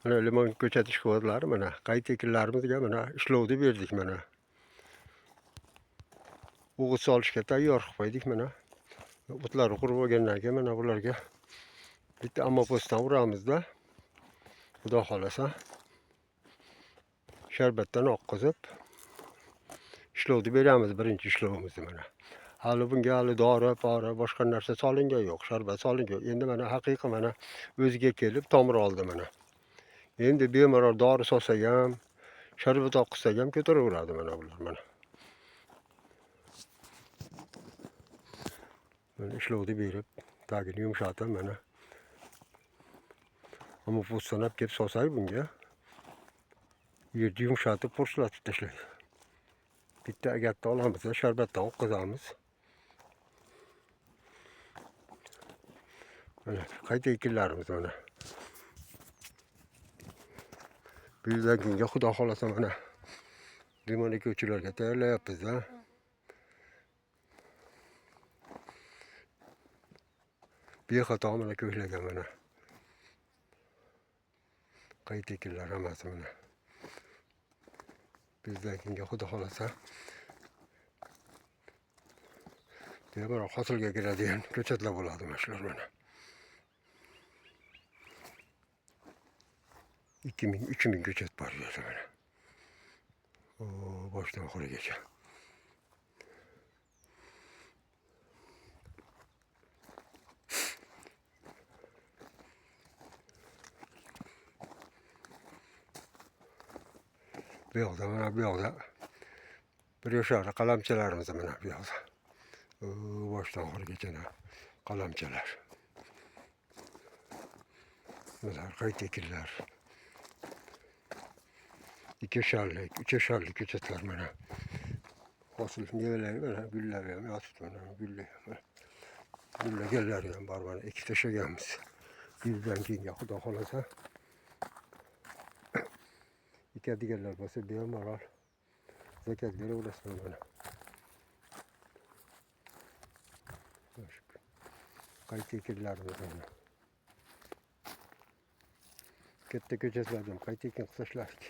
Mana limon ko'chatish kvodlari mana qayta ekinlarimizga mana ishlovni berdik mana. O'g'it solishga tayyor qilib qo'ydik mana. O'tlari qurib bo'lgandan keyin mana bularga bitta ammopostdan uramizda. Xudo xolasa sharbatdan oqqizib ishlovni beramiz, birinchi ishlovimizni mana. Hali bunga hali dori, pora, boshqa narsa solingan yo'q, sharbat solingan. Endi mana haqiqiy mana o'ziga kelib tomir oldi mana. Endi bemalol dori solsak ham, sharbat oqqizsak ham ko'taraveradi mana bular mana. Mana ishlovni berib, tagini yumshatib mana. Ammo postdan olib kelib solsak bunga yerni yumshatib, po'rslatib tashlaydi. Bitta agatda olamiz, sharbatdan oqqizamiz. Mana qayta ekinlarimiz mana. Bu yildan keyingi xudo xolasa mana limon ekuvchilarga tayyorlayapmiz-da. Bexato mana ko'klagan mana. Qayta ekinlar hammasi mana. Bizdan keyingi xudo xolasa bemalol hosilga kiradigan ko'chatlar bo'ladi mana shular mana. 2000-3000 ko'chat bor yerda mana. O boshdan oxirigacha. Bu yoqda mana bu yoqda bir yoshar qalamchalarimiz mana bu yoqda. Boshdan oxirigacha qalamchalar. Bular qayta ekinlar. 2 yosharlik, 3 yosharlik ko'chatlar mana. Hosil mevalari mana gullari ham yotibdi mana, gullaganlari ham bor mana, ekib tashlaganmiz. Yildan keyin xudo xolasa ekadiganlar bo'lsa bemalol zakot beraverasizlar mana. Qayta ekinlarimiz mana. Katta ko'chatlardan qayta ekin qilsashlarki.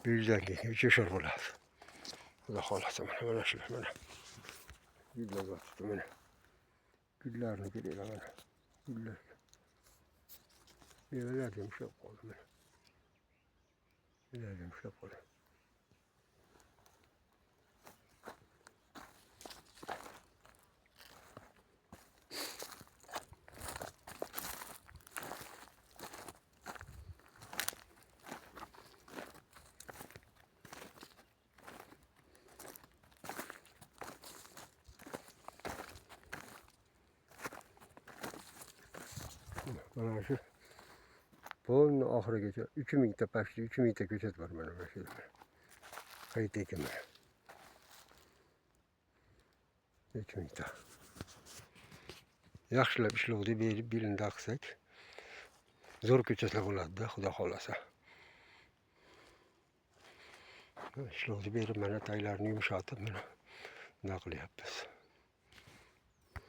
Bu yildan keyin 3 yoshar bo'ladi. Xudo xolasa mana shular mana. Gullar yotibdi mana. Gullarni ko'ringlar mana. Gullar. Mevalar ham ushlab qoldi mana. Mevalar ham ushlab qoldi. Mana shu bunun oxirigacha 3000 ta pashti, 3000 ta ko'chat bor mana shu yerda. Qayta ekin mana. 3000 ta. Yaxshilab ishlovni berib, bilinda qilsak, zo'r ko'chatlar bo'ladi-da, xudo xolasa. Ishlovni berib mana taglarini yumshatib mana nima qilyapmiz.